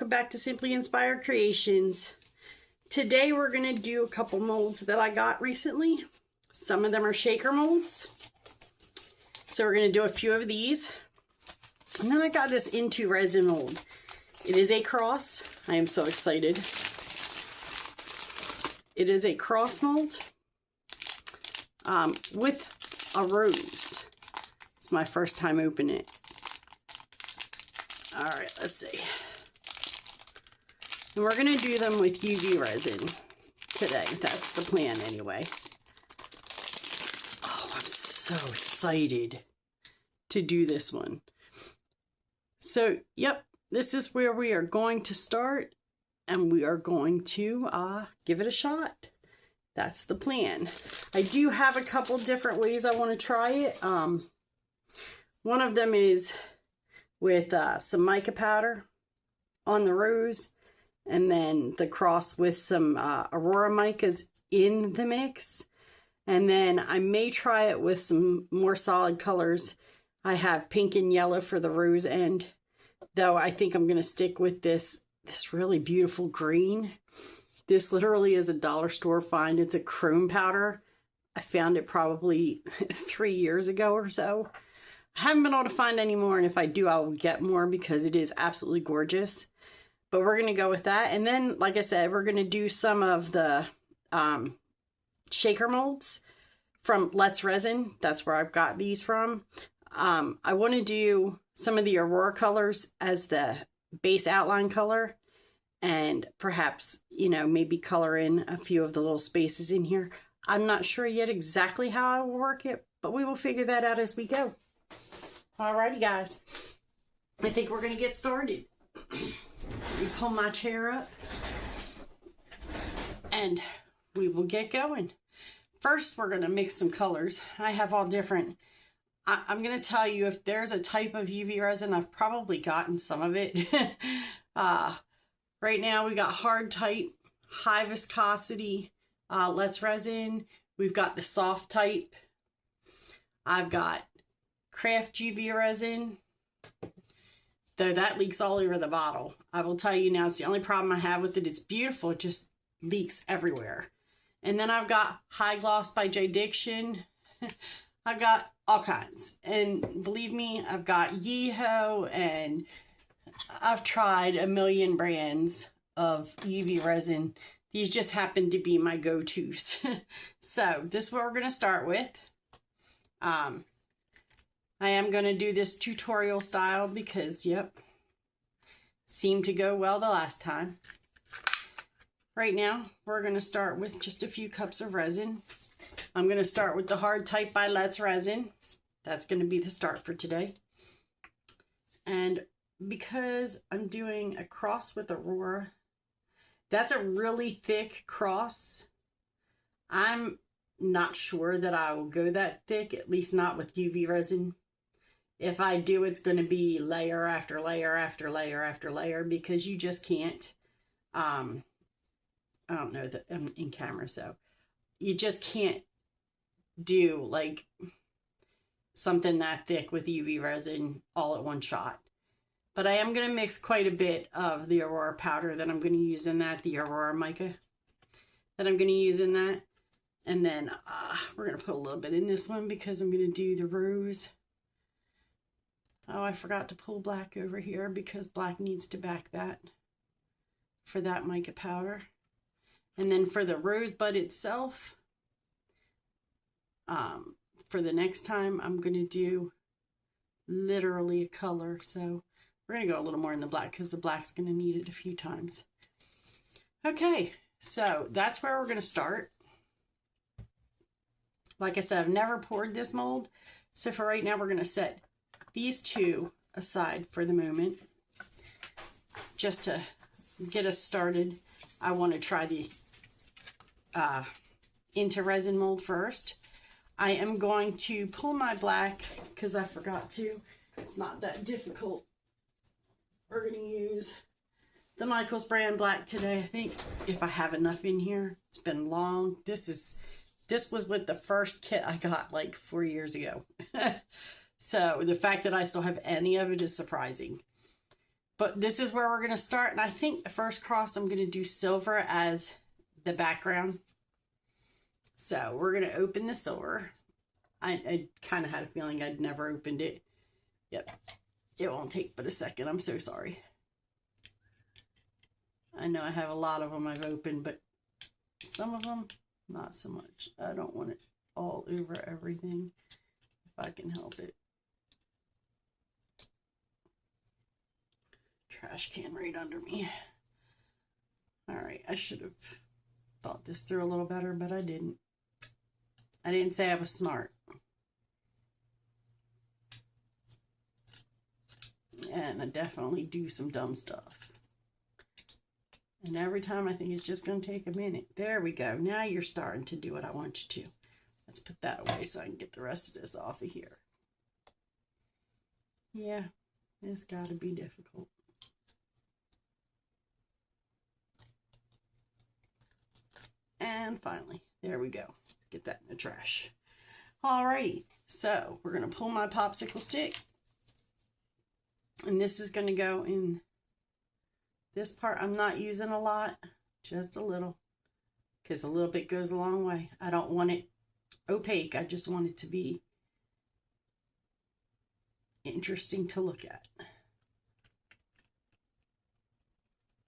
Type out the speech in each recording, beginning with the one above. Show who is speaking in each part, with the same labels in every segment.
Speaker 1: welcome back to Simply Inspired Creations. Today we're going to do a couple molds that I got recently. Some of them are shaker molds. So we're going to do a few of these. And then I got this IntoResin mold. It is a cross. I am so excited. It is a cross mold with a rose. It's my first time opening it. All right, let's see. And we're going to do them with UV resin today. That's the plan anyway. Oh, I'm so excited to do this one. So, yep, this is where we are going to start, and we are going to give it a shot. That's the plan. I do have a couple different ways I want to try it. One of them is with some mica powder on the rose, and then the cross with some Aurora micas in the mix. And then I may try it with some more solid colors. I have pink and yellow for the rose end, though I think I'm going to stick with this really beautiful green. This literally is a dollar store find. It's a chrome powder. I found it probably 3 years ago or so. I haven't been able to find any more, and if I do, I will get more because it is absolutely gorgeous. But we're going to go with that. And then, like I said, we're going to do some of the shaker molds from Let's Resin. That's where I've got these from. I want to do some of the Aurora colors as the base outline color, and perhaps, you know, maybe color in a few of the little spaces in here. I'm not sure yet exactly how I will work it, but we will figure that out as we go. Alrighty, guys. I think we're going to get started. Let me pull my chair up and we will get going. First, we're going to mix some colors. I have all different. I'm going to tell you, if there's a type of UV resin, I've probably gotten some of it. Right now, we got hard type, high viscosity, Let's Resin. We've got the soft type. I've got craft UV resin, though that leaks all over the bottle. I will tell you now, it's the only problem I have with it. It's beautiful, it just leaks everywhere. And then I've got high gloss by jdiction. I've got all kinds, and believe me, I've got Yeeho, and I've tried a million brands of UV resin. These just happen to be my go-tos. So this is what we're going to start with. I am going to do this tutorial style because, yep, seemed to go well the last time. Right now, we're going to start with just a few cups of resin. I'm going to start with the hard type by Let's Resin. That's going to be the start for today. And because I'm doing a cross with Aurora, that's a really thick cross. I'm not sure that I will go that thick, at least not with UV resin. If I do, it's going to be layer after layer after layer after layer, because you just can't, I don't know that I'm in camera, so you just can't do like something that thick with UV resin all at one shot. But I am going to mix quite a bit of the Aurora powder that I'm going to use in that, the Aurora mica that I'm going to use in that. And then we're going to put a little bit in this one because I'm going to do the rose. Oh, I forgot to pull black over here because black needs to back that for that mica powder. And then for the rosebud itself, for the next time, I'm going to do literally a color. So we're going to go a little more in the black because the black's going to need it a few times. Okay, so that's where we're going to start. Like I said, I've never poured this mold. So for right now, we're going to set these two aside for the moment. Just to get us started, I want to try the IntoResin mold first. I am going to pull my black because I forgot to. It's not that difficult. We're going to use the Michaels brand black today. I think if I have enough in here. It's been long. This was with the first kit I got like 4 years ago. So the fact that I still have any of it is surprising. But this is where we're going to start. And I think the first cross, I'm going to do silver as the background. So we're going to open the silver. I kind of had a feeling I'd never opened it. Yep. It won't take but a second. I'm so sorry. I know I have a lot of them I've opened, but some of them, not so much. I don't want it all over everything if I can help it. Trash can right under me. All right, I should have thought this through a little better, but I didn't. I didn't say I was smart. And I definitely do some dumb stuff. And every time I think it's just going to take a minute. There we go. Now you're starting to do what I want you to. Let's put that away so I can get the rest of this off of here. Yeah, it's got to be difficult. And finally, there we go. Get that in the trash. Alrighty, so we're going to pull my popsicle stick. And this is going to go in this part. I'm not using a lot, just a little, because a little bit goes a long way. I don't want it opaque. I just want it to be interesting to look at.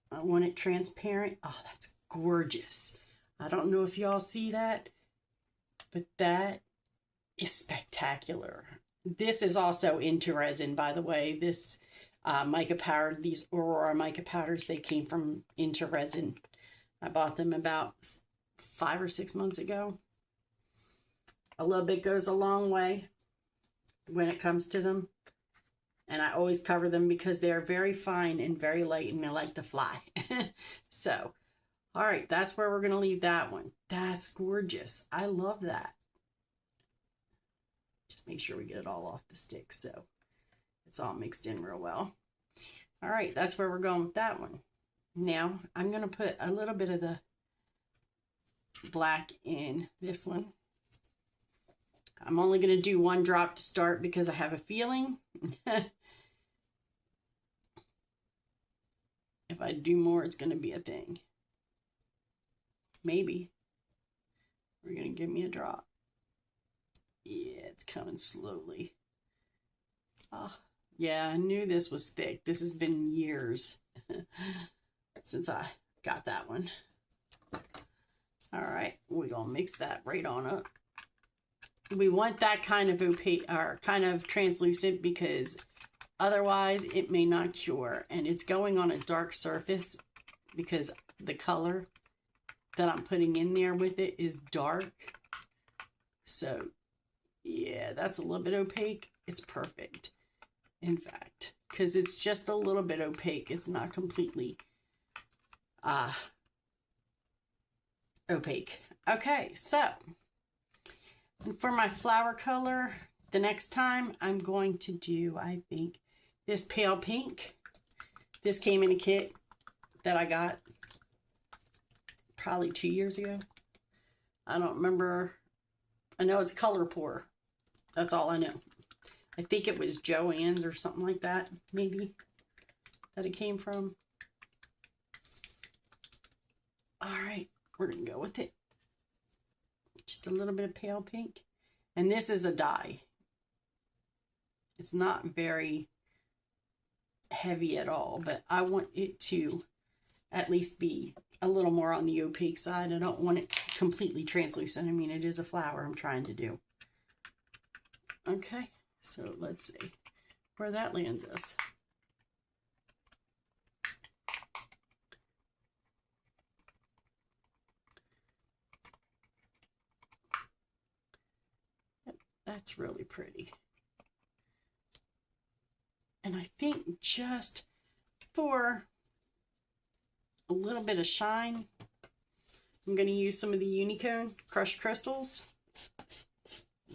Speaker 1: I want it transparent. Oh, that's gorgeous. I don't know if y'all see that, but that is spectacular. This is also IntoResin, by the way. This mica powder, these Aurora mica powders, they came from IntoResin. I bought them about 5 or 6 months ago. A little bit goes a long way when it comes to them. And I always cover them because they are very fine and very light and they like to fly. So, all right, that's where we're going to leave that one. That's gorgeous. I love that. Just make sure we get it all off the stick so it's all mixed in real well. All right, that's where we're going with that one. Now, I'm going to put a little bit of the black in this one. I'm only going to do 1 drop to start because I have a feeling if I do more, it's going to be a thing. Maybe. We're going to give me a drop. Yeah, it's coming slowly. Oh, yeah, I knew this was thick. This has been years since I got that one. All right, we're going to mix that right on up. We want that kind of opaque or kind of translucent because otherwise it may not cure. And it's going on a dark surface because the color that I'm putting in there with it is dark. So yeah, that's a little bit opaque. It's perfect, in fact, because it's just a little bit opaque. It's not completely opaque. Okay, so for my flower color, the next time I'm going to do, I think, this pale pink. This came in a kit that I got probably 2 years ago. I don't remember. I know it's Color Pour. That's all I know. I think it was Joann's or something like that, maybe, that it came from. All right, we're going to go with it. Just a little bit of pale pink. And this is a dye. It's not very heavy at all, but I want it to at least be a little more on the opaque side. I don't want it completely translucent. I mean, it is a flower I'm trying to do. Okay, so let's see where that lands us. That's really pretty. And I think just for a little bit of shine, I'm going to use some of the Unicorn crushed crystals.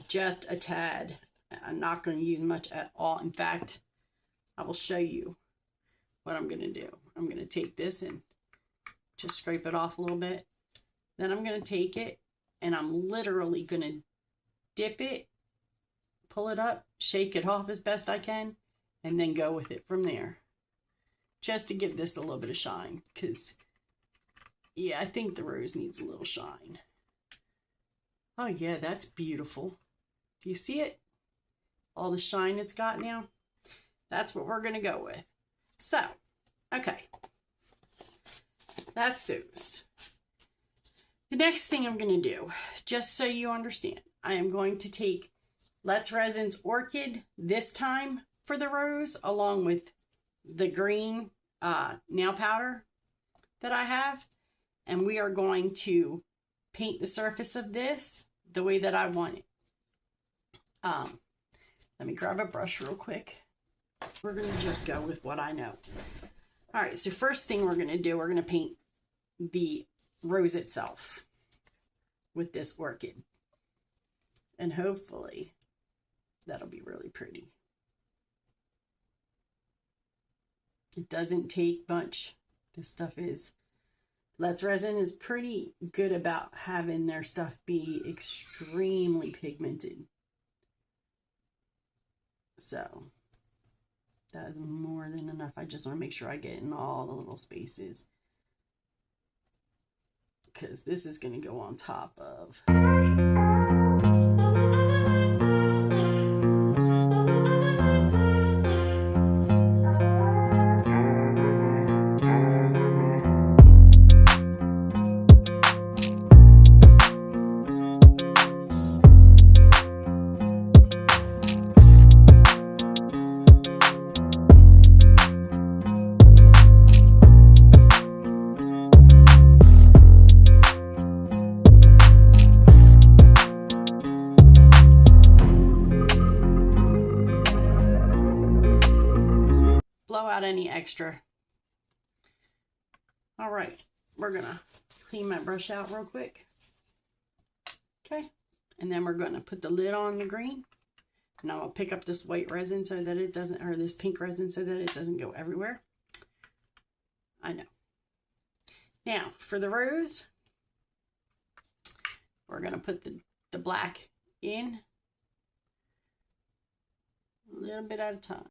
Speaker 1: Just a tad. I'm not going to use much at all. In fact, I will show you what I'm going to do. I'm going to take this and just scrape it off a little bit. Then I'm going to take it and I'm literally going to dip it, pull it up, shake it off as best I can, and then go with it from there. just to give this a little bit of shine, because yeah, I think the rose needs a little shine. Oh yeah, that's beautiful. Do you see it? All the shine it's got now? That's what we're gonna go with. So, okay. That's those. The next thing I'm gonna do, just so you understand, I am going to take Let's Resin's Orchid this time for the rose, along with the green nail powder that I have. And we are going to paint the surface of this the way that I want it. Let me grab a brush real quick. We're going to just go with what I know. All right, so first thing we're going to do, we're going to paint the rose itself with this orchid. And hopefully that'll be really pretty. It doesn't take much. This stuff is, Let's Resin is pretty good about having their stuff be extremely pigmented. So that is more than enough. I just want to make sure I get in all the little spaces, because this is going to go on top of. Blow out any extra. All right, we're gonna clean my brush out real quick. Okay, and then we're gonna put the lid on the green, and I'm gonna pick up this white resin so that it doesn't, or this pink resin so that it doesn't go everywhere. I know. Now for the rose, we're gonna put the black in a little bit at a time.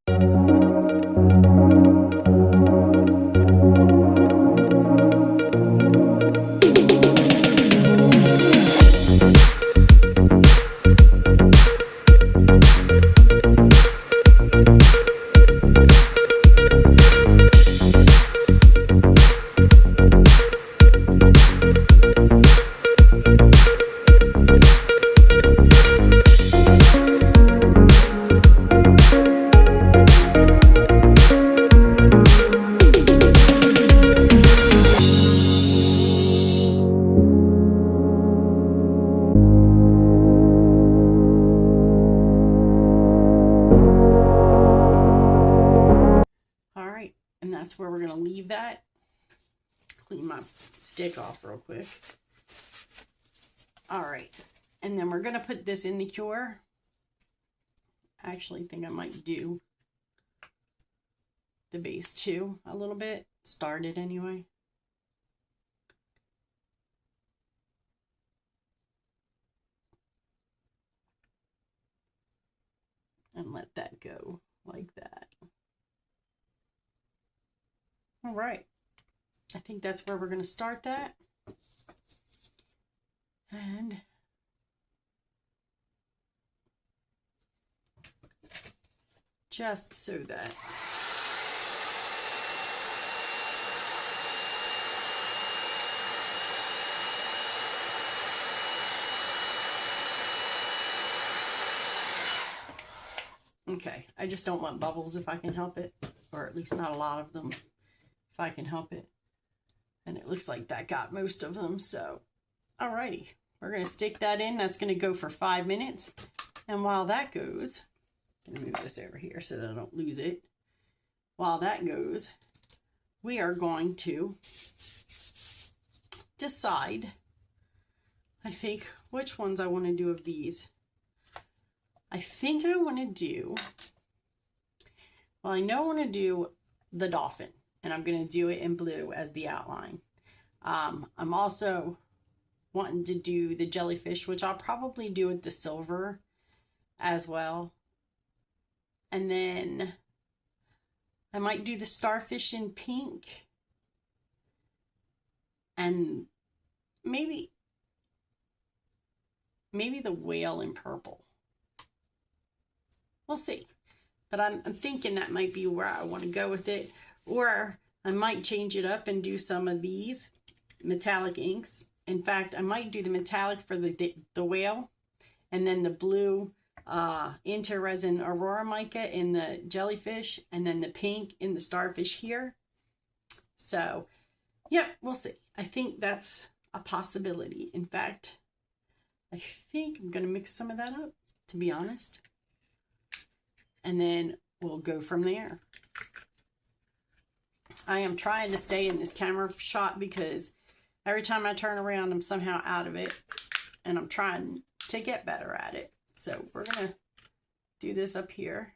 Speaker 1: That's where we're going to leave that. Clean my stick off real quick. All right. And then we're going to put this in the cure. I actually think I might do the base too a little bit. Start it anyway. And let that go like that. All right, I think that's where we're going to start that. And just so that okay, I just don't want bubbles if I can help it, or at least not a lot of them. If I can help it. And it looks like that got most of them. So, alrighty. We're going to stick that in. That's going to go for 5 minutes. And while that goes, I'm going to move this over here so that I don't lose it. While that goes, we are going to decide, I think, which ones I want to do of these. I think I want to do, well, I know I want to do the dolphin. And I'm going to do it in blue as the outline. I'm also wanting to do the jellyfish, which I'll probably do with the silver as well. And then I might do the starfish in pink and maybe the whale in purple. We'll see. But I'm thinking that might be where I want to go with it. Or I might change it up and do some of these metallic inks. In fact, I might do the metallic for the whale, and then the blue IntoResin Aurora mica in the jellyfish, and then the pink in the starfish here. So, yeah, we'll see. I think that's a possibility. In fact, I think I'm going to mix some of that up, to be honest. And then we'll go from there. I am trying to stay in this camera shot because every time I turn around, I'm somehow out of it. And I'm trying to get better at it. So we're going to do this up here.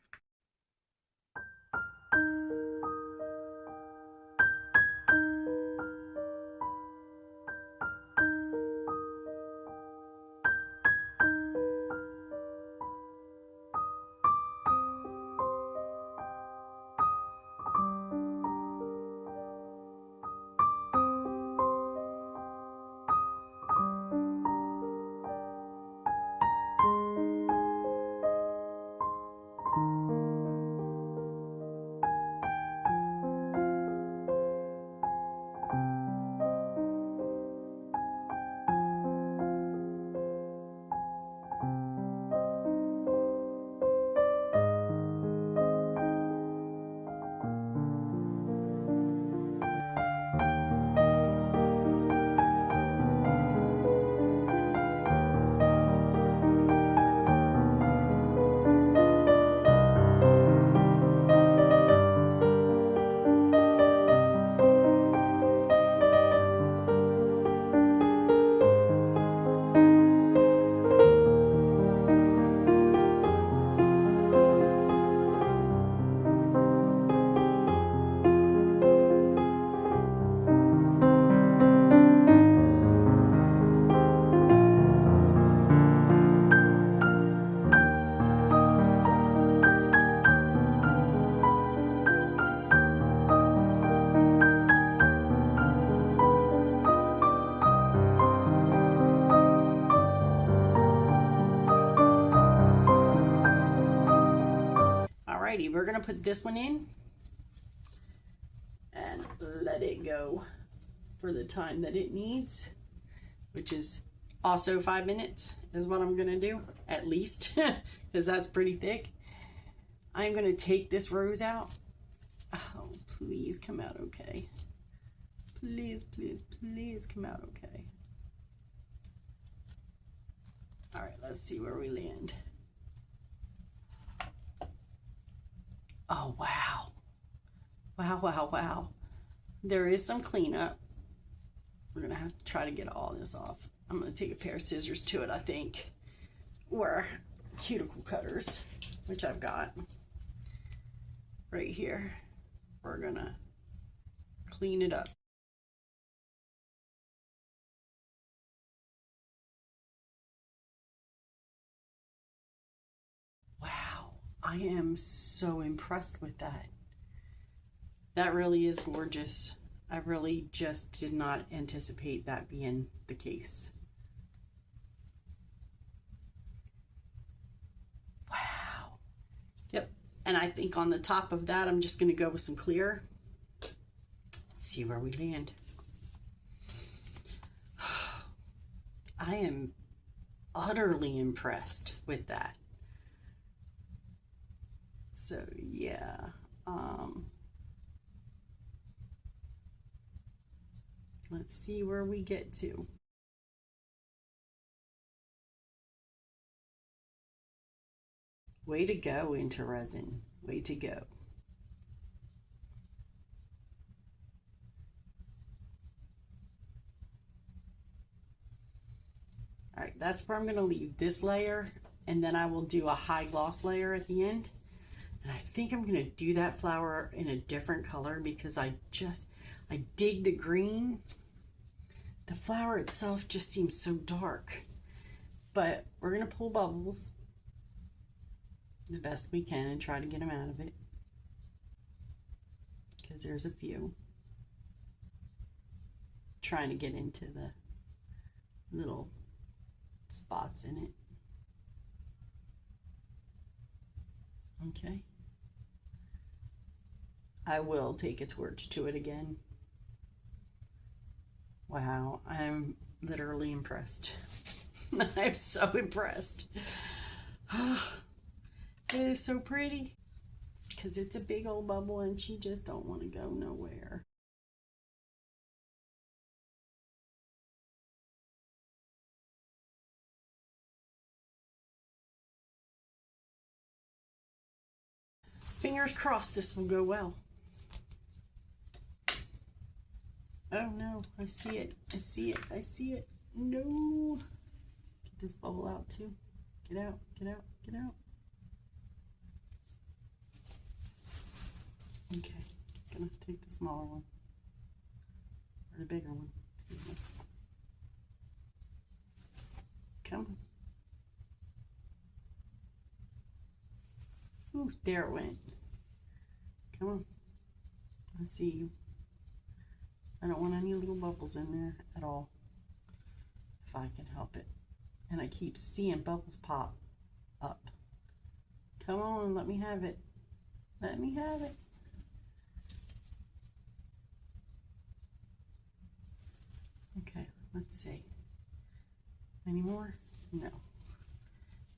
Speaker 1: Alrighty, we're gonna put this one in and let it go for the time that it needs, which is also 5 minutes is what I'm gonna do, at least, because that's pretty thick. I'm gonna take this rose out. Oh, please come out okay. Please, please, please come out okay. All right, let's see where we land. Oh, wow. Wow, wow, wow. There is some cleanup. We're gonna have to try to get all this off. I'm gonna take a pair of scissors to it, I think, or cuticle cutters, which I've got right here. We're gonna clean it up. Wow, I am so impressed with that. That really is gorgeous. I really just did not anticipate that being the case. Wow. Yep. And I think on the top of that, I'm just going to go with some clear. Let's see where we land. I am utterly impressed with that. So yeah. Let's see where we get to. Way to go, IntoResin. Way to go. All right, that's where I'm going to leave this layer, and then I will do a high gloss layer at the end. And I think I'm going to do that flower in a different color because I dig the green. The flower itself just seems so dark, but we're going to pull bubbles the best we can and try to get them out of it. because there's a few. Trying to get into the little spots in it. Okay. I will take a torch to it again. Wow, I'm literally impressed. I'm so impressed. It is so pretty because it's a big old bubble and she just don't want to go nowhere. Fingers crossed this will go well. Oh no, I see it. I see it. I see it. No. Get this bubble out too. Get out, get out, get out. Okay, gonna take the smaller one. Or the bigger one. Excuse me. Come on. Ooh, there it went. Come on. I see you. I don't want any little bubbles in there at all, if I can help it. And I keep seeing bubbles pop up. Come on, let me have it. Let me have it. Okay, let's see. Any more? No.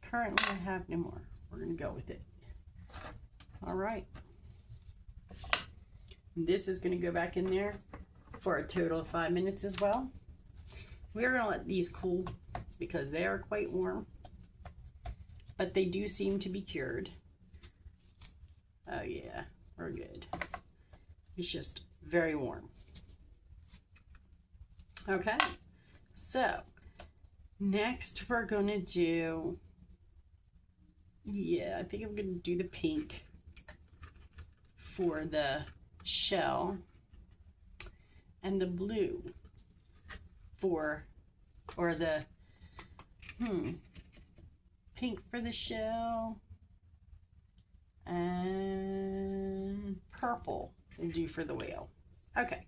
Speaker 1: Currently, I have no more. We're going to go with it. All right. This is going to go back in there for a total of 5 minutes as well. We're going to let these cool because they are quite warm, but they do seem to be cured. Oh yeah, we're good. It's just very warm. Okay, so next we're going to do, yeah, I think I'm going to do the pink for the shell and the blue for, or the pink for the shell and purple we'll do for the whale. Okay,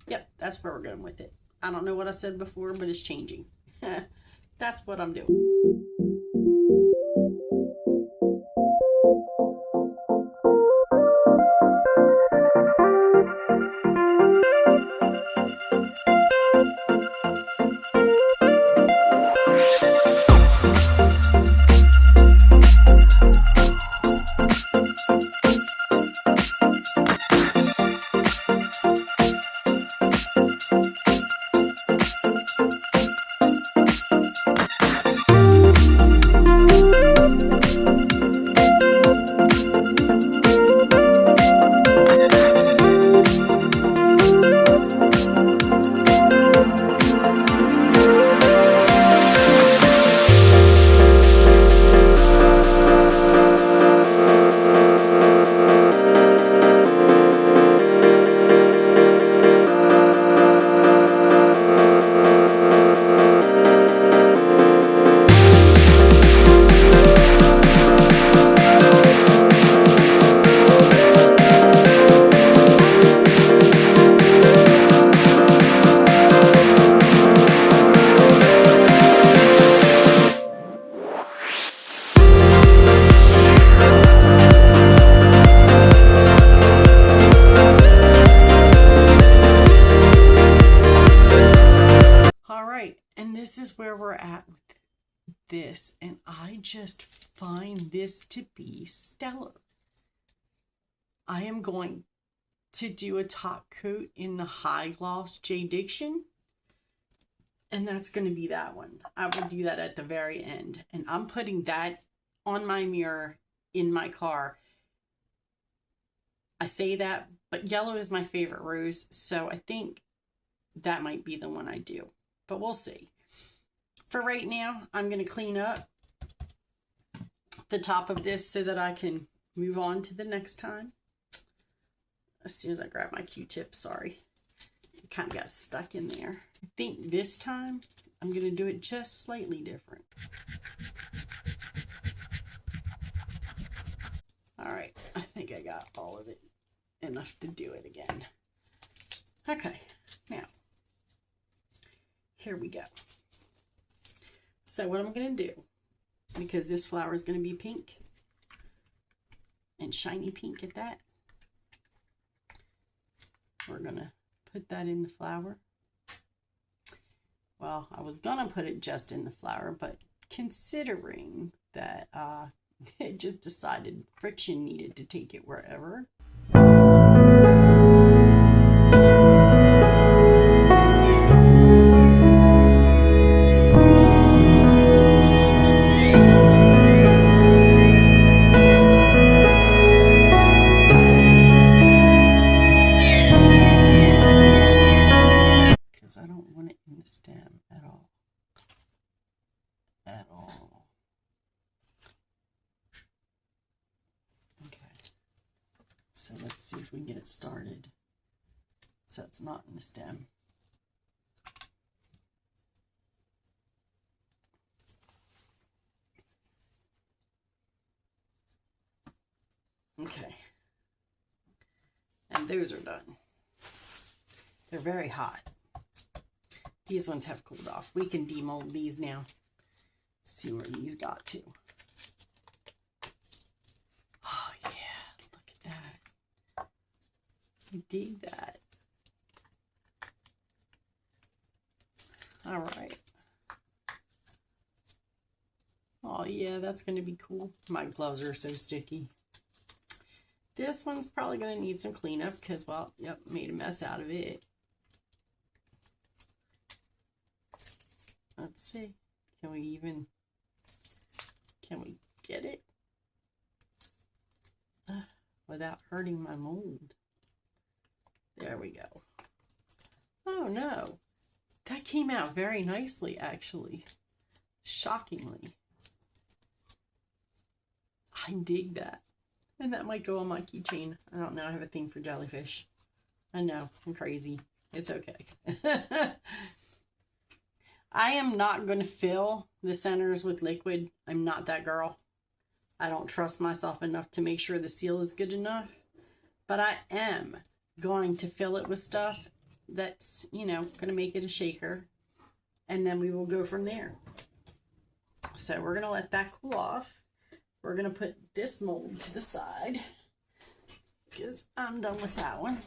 Speaker 1: yep, that's where we're going with it. I don't know what I said before, but it's changing. That's what I'm doing. This is where we're at with this, and I just find this to be stellar. I am going to do a top coat in the high gloss jdiction, and that's going to be that one. I will do that at the very end, and I'm putting that on my mirror in my car. I say that, but yellow is my favorite rose, so I think that might be the one I do, but we'll see. For right now, I'm going to clean up the top of this so that I can move on to the next time. As soon as I grab my Q-tip, sorry. It kind of got stuck in there. I think this time I'm going to do it just slightly different. All right, I think I got all of it enough to do it again. Okay, now, here we go. So what I'm going to do, because this flower is going to be pink, and shiny pink at that, we're going to put that in the flower. Well, I was going to put it just in the flower, but considering that it just decided friction needed to take it wherever. Because I don't want it in the stem at all. At all. Okay. So let's see if we can get it started. So it's not in the stem. Okay. And those are done. They're very hot. These ones have cooled off. We can demold these now. See where these got to. Oh yeah, look at that. I dig that. All right. Oh yeah, that's going to be cool. My gloves are so sticky. This one's probably going to need some cleanup because, well, yep, made a mess out of it. Let's see. Can we get it without hurting my mold? There we go. Oh no, that came out very nicely, actually. Shockingly. I dig that. And that might go on my keychain. I don't know, I have a thing for jellyfish. I know, I'm crazy. It's okay. I am not going to fill the centers with liquid. I'm not that girl. I don't trust myself enough to make sure the seal is good enough. But I am going to fill it with stuff that's, you know, going to make it a shaker. And then we will go from there. So we're going to let that cool off. We're going to put this mold to the side because I'm done with that one.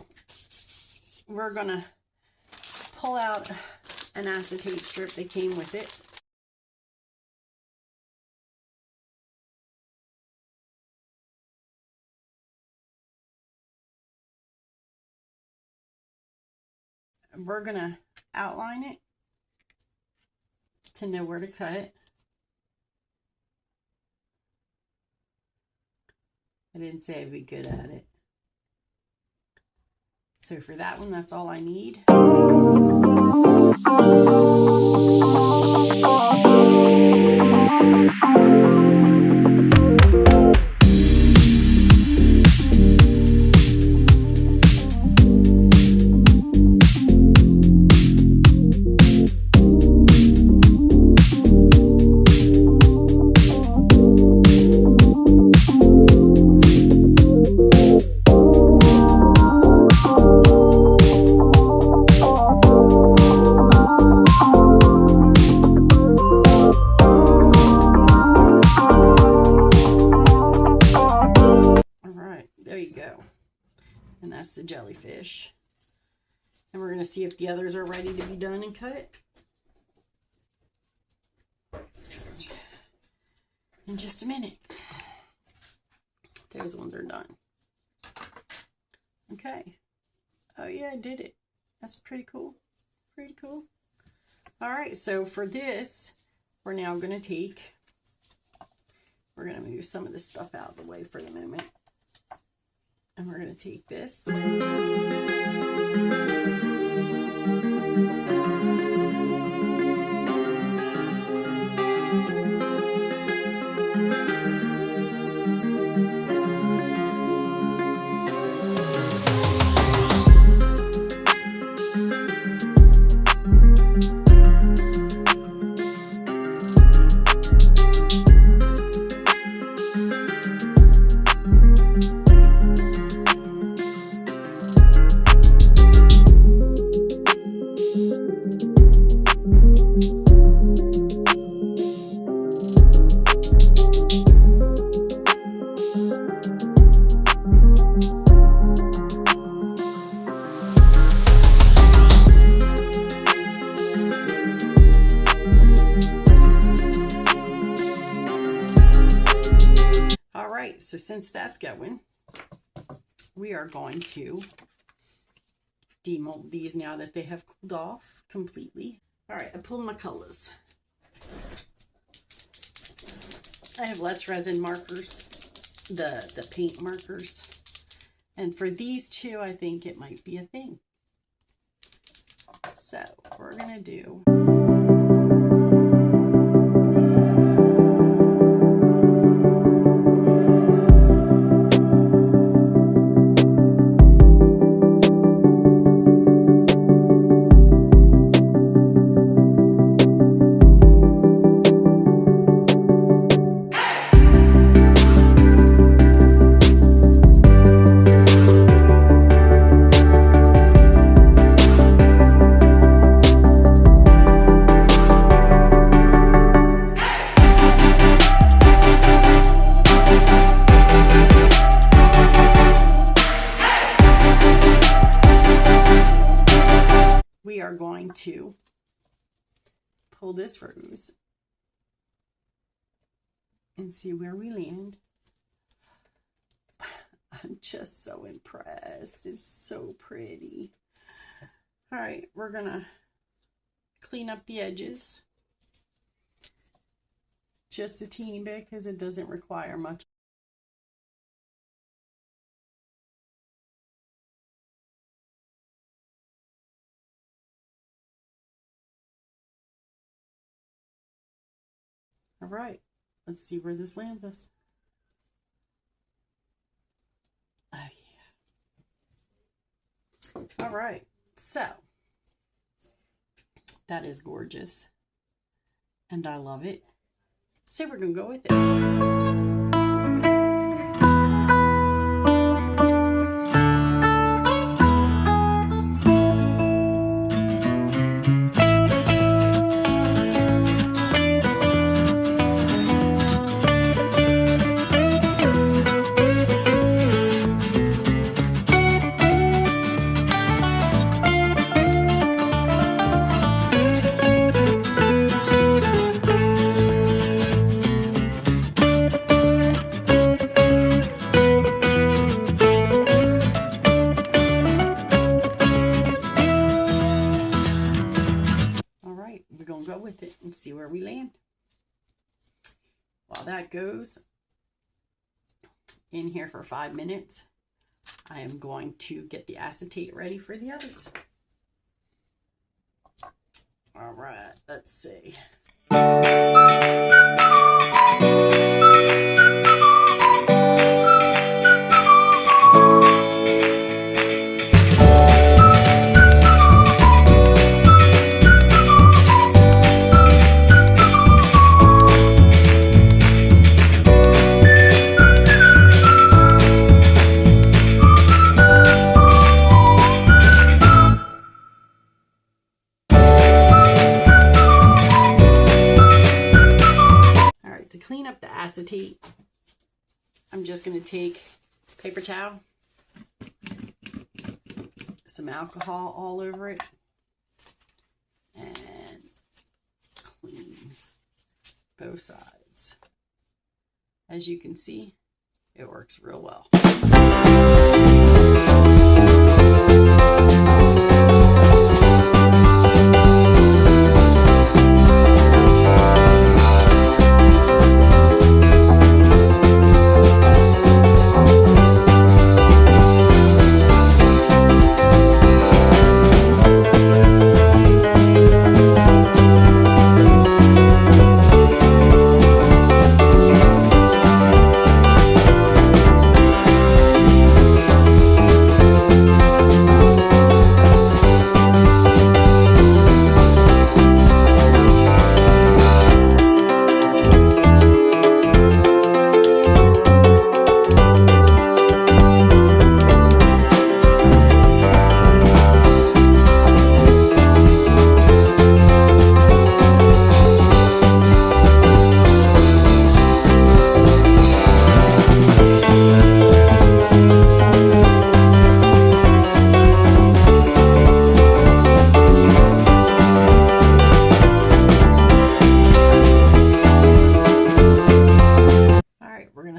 Speaker 1: We're going to pull out an acetate strip that came with it. And we're going to outline it to know where to cut. I didn't say I'd be good at it. So for that one, that's all I need. And that's the jellyfish. And we're going to see if the others are ready to be done and cut in just a minute. Those ones are done. Okay. Oh yeah, I did it. That's pretty cool. Pretty cool. All right, so for this, we're now going to we're going to move some of this stuff out of the way for the moment. And we're going to take this. right, so since that's going, we are going to demold these now that they have cooled off completely. All right, I pulled my colors. I have Let's Resin markers, the paint markers. And for these two, I think it might be a thing. So we're gonna do. We are going to pull this rose and see where we land. I'm just so impressed. It's so pretty. All right, we're gonna clean up the edges just a teeny bit because it doesn't require much. All right, let's see where this lands us. Oh, yeah. All right, so that is gorgeous, and I love it. So we're gonna go with it. We're going to go with it and see where we land. While that goes in here for 5 minutes, I am going to get the acetate ready for the others. All right, let's see. To clean up the acetate, I'm just going to take paper towel, some alcohol all over it, and clean both sides. As you can see, it works real well.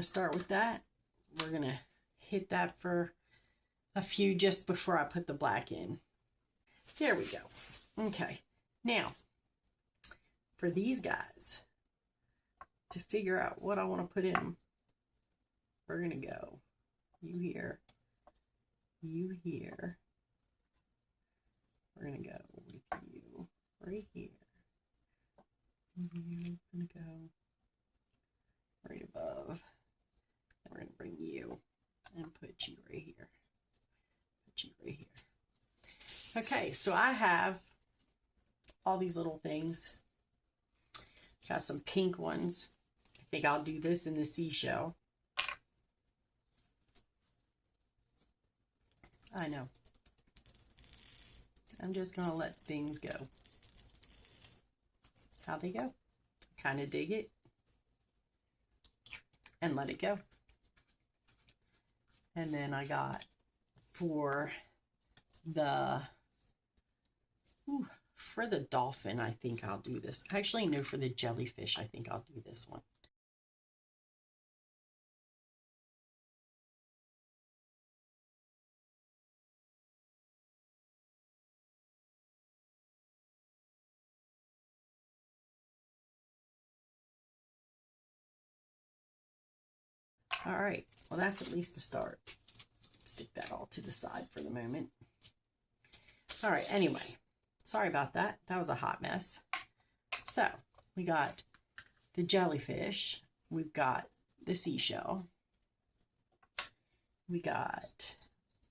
Speaker 1: Start with that we're gonna hit that for a few just before I put the black in. There we go. Okay, now for these guys, to figure out what I want to put in, we're gonna go you here, you here. We're gonna go with you right here. You're gonna go right above. And we're gonna bring you and put you right here. Put you right here. Okay, so I have all these little things. Got some pink ones. I think I'll do this in the seashell. I know. I'm just gonna let things go. How they go. Kind of dig it. And let it go. And then I got for the dolphin, I think I'll do this. Actually, no, for the jellyfish, I think I'll do this one. All right, well, that's at least a start. Stick that all to the side for the moment. All right, anyway, sorry about that. That was a hot mess. So we got the jellyfish. We've got the seashell. We got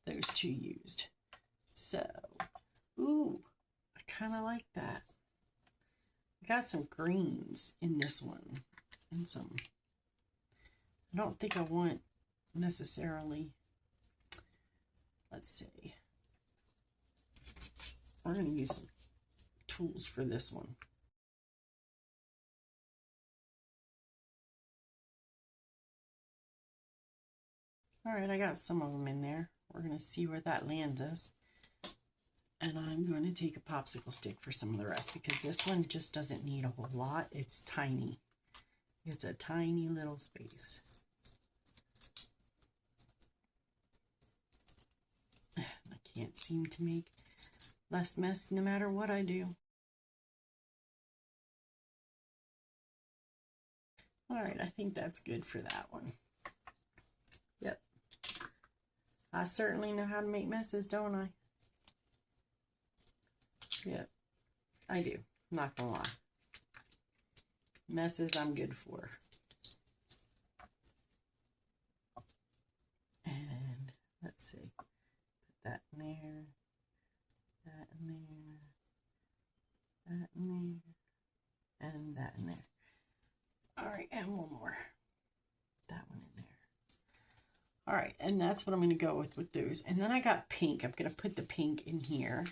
Speaker 1: those two used. So, ooh, I kind of like that. We got some greens in this one and some. I don't think I want necessarily, let's see. We're going to use some tools for this one. All right, I got some of them in there. We're going to see where that lands us. And I'm going to take a popsicle stick for some of the rest because this one just doesn't need a whole lot. It's tiny. It's a tiny little space. I can't seem to make less mess no matter what I do. All right, I think that's good for that one. Yep. I certainly know how to make messes, don't I? Yep, I do. I'm not gonna lie. Messes I'm good for. And let's see. Put that in there. That in there. That in there. And that in there. All right, and one more. That one in there. All right, and that's what I'm going to go with those. And then I got pink. I'm going to put the pink in here.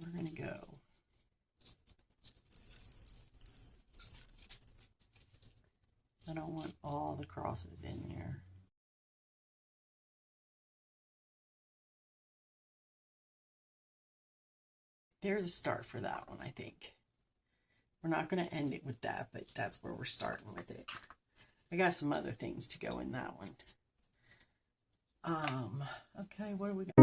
Speaker 1: We're going to go. I don't want all the crosses in there. There's a start for that one, I think. We're not going to end it with that, but that's where we're starting with it. I got some other things to go in that one. Okay, what do we got?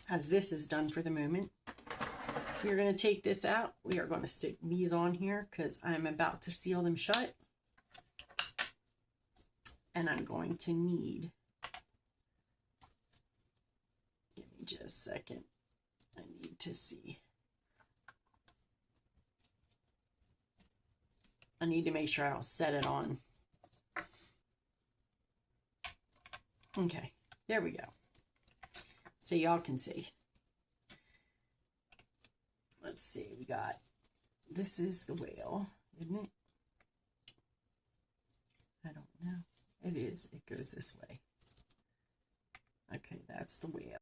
Speaker 1: As this is done for the moment, we're going to take this out. We are going to stick these on here because I'm about to seal them shut. And I'm going to need, give me Just a second. I need to see. I need to make sure I don't set it on. Okay, there we go. So y'all can see. Let's see, we got, this is the whale, isn't it? I don't know. It is. It goes this way. Okay, that's the whale.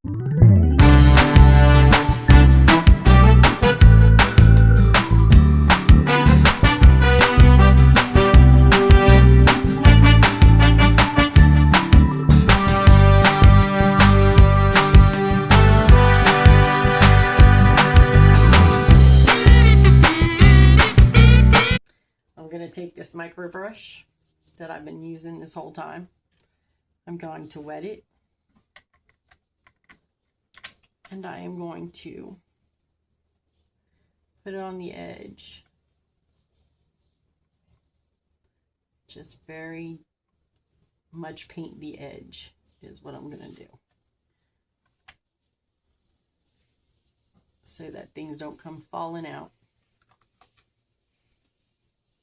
Speaker 1: I'm going to take this micro brush that I've been using this whole time. I'm going to wet it. And I am going to put it on the edge. Just very much paint the edge is what I'm going to do. So that things don't come falling out.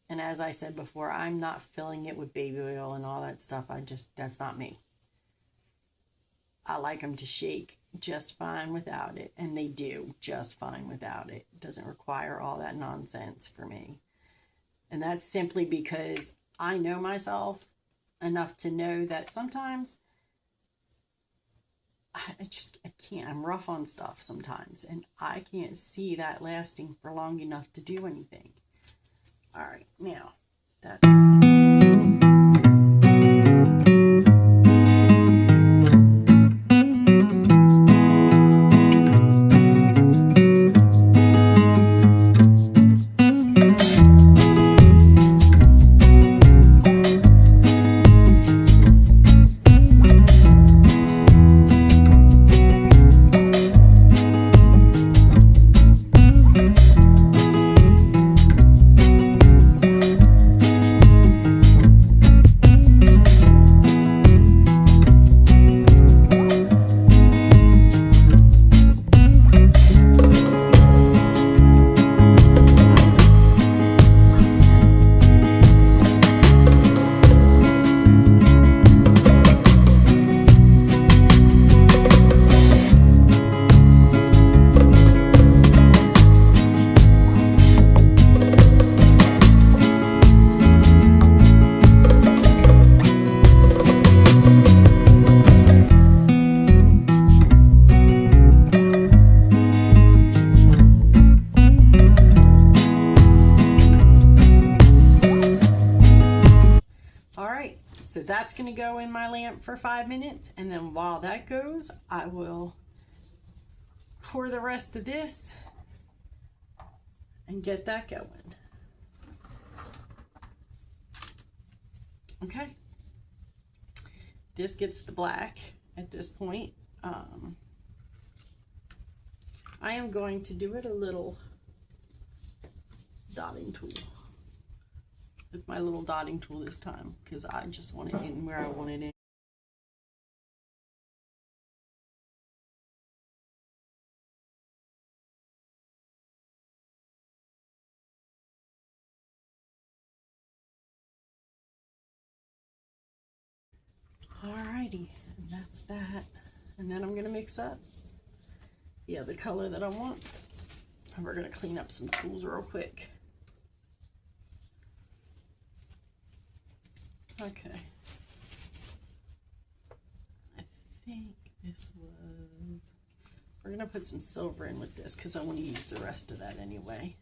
Speaker 1: And as I said before, I'm not filling it with baby oil and all that stuff. That's not me. I like them to shake just fine without it. And they do just fine without it. It doesn't require all that nonsense for me. And that's simply because I know myself enough to know that sometimes I can't. I'm rough on stuff sometimes. And I can't see that lasting for long enough to do anything. All right, now that. So that's going to go in my lamp for 5 minutes, and then while that goes, I will pour the rest of this and get that going. Okay. This gets the black at this point. I am going to do it a little dotting tool. With my little dotting tool this time, because I just want it in where I want it in. Alrighty, and that's that. And then I'm gonna mix up the other color that I want. And we're gonna clean up some tools real quick. Okay. I think this was, we're gonna put some silver in with this because I want to use the rest of that anyway.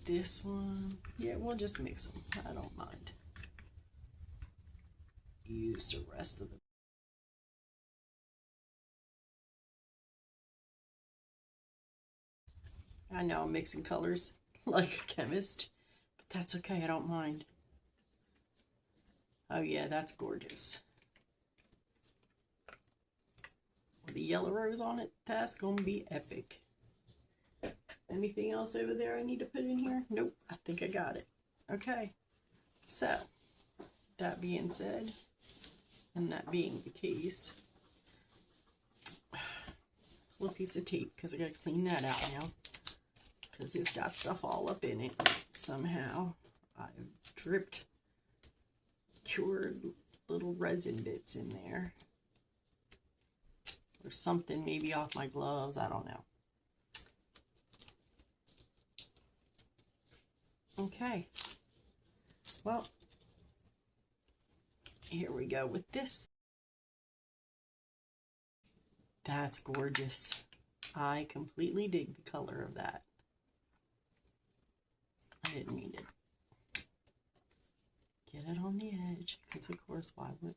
Speaker 1: This one, yeah, we'll just mix them. I don't mind. Use the rest of them. I know I'm mixing colors like a chemist, but that's okay. I don't mind. Oh yeah, that's gorgeous. With the yellow rose on it, that's gonna be epic. Anything else over there I need to put in here? Nope, I think I got it. Okay, so that being said, and that being the case, little piece of tape because I gotta clean that out now because it's got stuff all up in it somehow. I've dripped cured little resin bits in there or something, maybe off my gloves, I don't know. Okay, well, here we go with this. That's gorgeous. I completely dig the color of that. I didn't mean to get it on the edge because of course, why wouldn't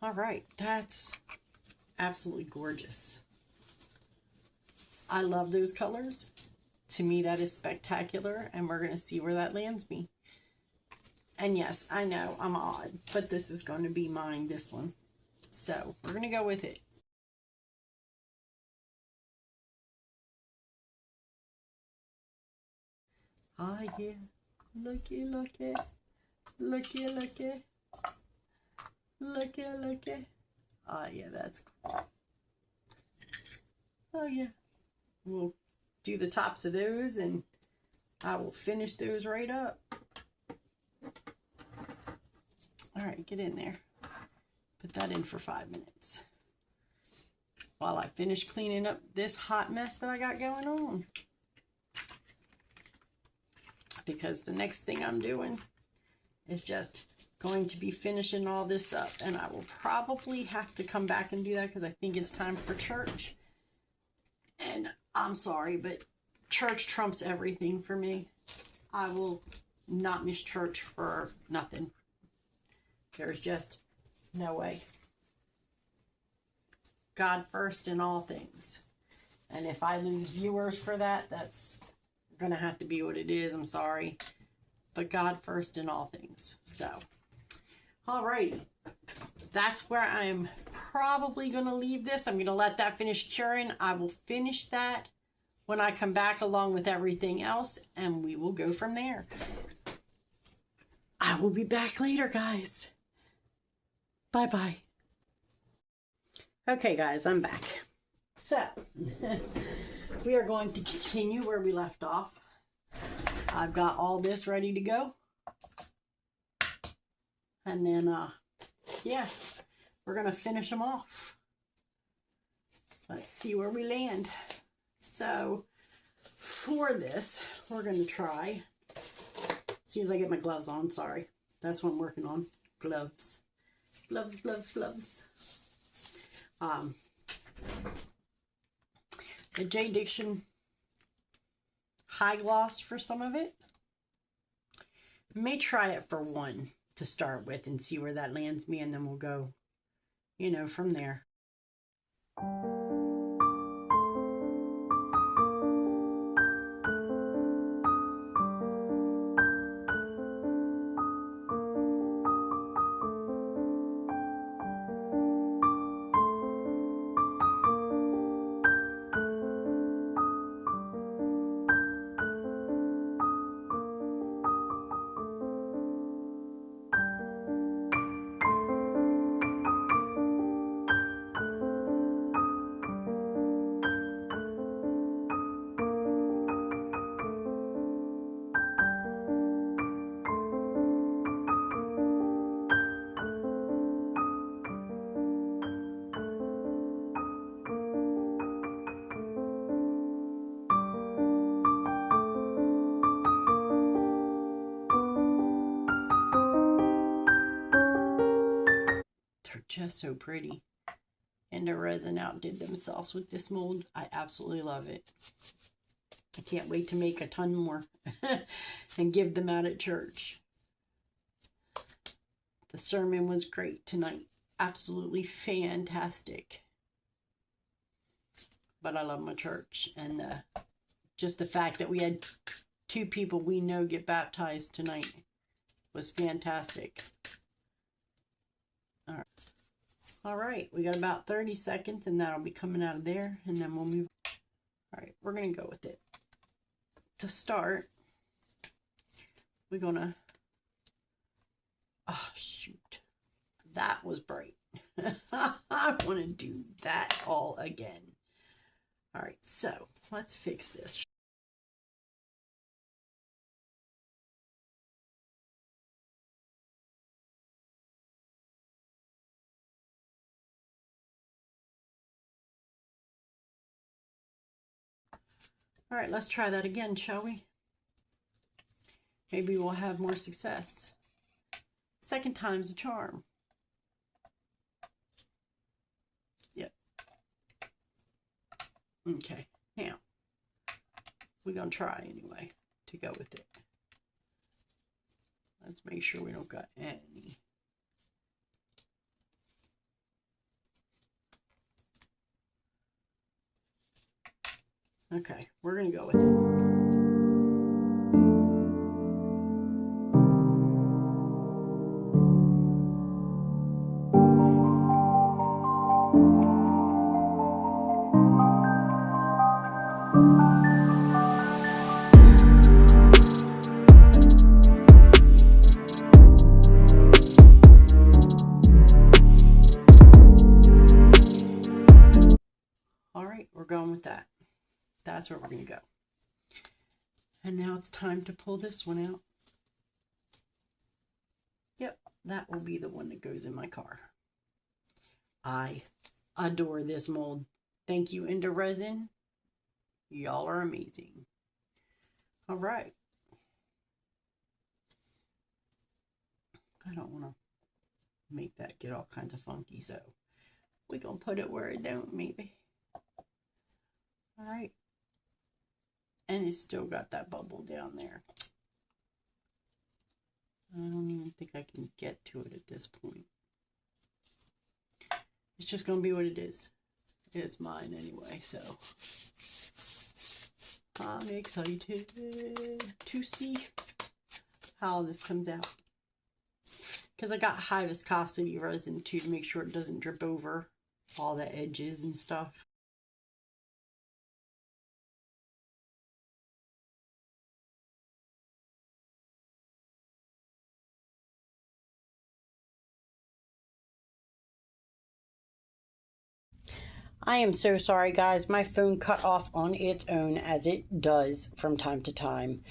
Speaker 1: I? All right, that's absolutely gorgeous. I love those colors. To me, that is spectacular, and we're going to see where that lands me. And yes, I know I'm odd, but this is going to be mine, this one. So we're going to go with it. Ah, yeah. Looky, looky. Looky, looky. Looky, looky. Ah, yeah, that's cool. Oh, yeah. We'll do the tops of those, and I will finish those right up. All right, get in there. Put that in for 5 minutes while I finish cleaning up this hot mess that I got going on. Because the next thing I'm doing is just going to be finishing all this up, and I will probably have to come back and do that because I think it's time for church. And I'm sorry, but church trumps everything for me. I will not miss church for nothing. There's just no way. God first in all things. And if I lose viewers for that, that's going to have to be what it is. I'm sorry. But God first in all things. So, all right. That's where I'm probably going to leave this. I'm going to let that finish curing. I will finish that when I come back along with everything else, and we will go from there. I will be back later, guys. Bye-bye. Okay, guys, I'm back. So, we are going to continue where we left off. I've got all this ready to go. And then, yeah, we're going to finish them off. Let's see where we land. So, for this, we're going to try, as soon as I get my gloves on, sorry. That's what I'm working on, gloves. Gloves, gloves, gloves. The jdiction high gloss for some of it. I may try it for one to start with and see where that lands me, and then we'll go, you know, from there. Just so pretty. IntoResin outdid themselves with this mold. I absolutely love it. I can't wait to make a ton more and give them out at church. The sermon was great tonight. Absolutely fantastic. But I love my church, and just the fact that we had 2 people we know get baptized tonight was fantastic. All right. All right, we got about 30 seconds, and that'll be coming out of there, and then we'll move. All right, we're going to go with it. To start, we're going to, oh, shoot. that was bright. I want to do that all again. All right, so let's fix this. All right, let's try that again, shall we? Maybe we'll have more success. Second time's a charm. Yep. Okay, now we're gonna try anyway to go with it. Let's make sure we don't got any. Okay, we're gonna go with it. All right, we're going with that. That's where we're going to go. And now it's time to pull this one out. Yep, that will be the one that goes in my car. I adore this mold. Thank you, IntoResin. Y'all are amazing. All right. I don't want to make that get all kinds of funky, so we're going to put it where it don't, maybe. All right. And it's still got that bubble down there. I don't even think I can get to it at this point. It's just going to be what it is. It's mine anyway, so I'm excited to see how this comes out. Because I got high viscosity resin too to make sure it doesn't drip over all the edges and stuff. I am so sorry, guys. My phone cut off on its own, as it does from time to time.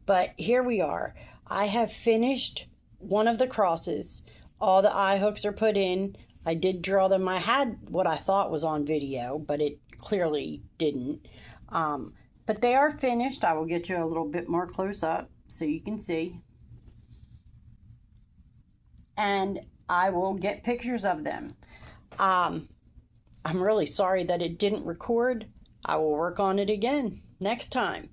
Speaker 1: But here we are. I have finished one of the crosses. All the eye hooks are put in. I did draw them. I had what I thought was on video, but it clearly didn't. But they are finished. I will get you a little bit more close up so you can see. And I will get pictures of them. I'm really sorry that it didn't record. I will work on it again next time.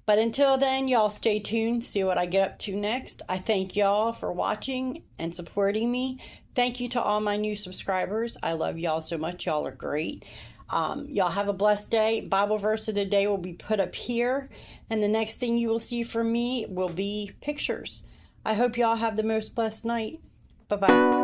Speaker 1: But until then, y'all stay tuned, see what I get up to next. I thank y'all for watching and supporting me. Thank you to all my new subscribers. I love y'all so much. Y'all are great. Y'all have a blessed day. Bible verse of the day will be put up here. And the next thing you will see from me will be pictures. I hope y'all have the most blessed night. Bye-bye.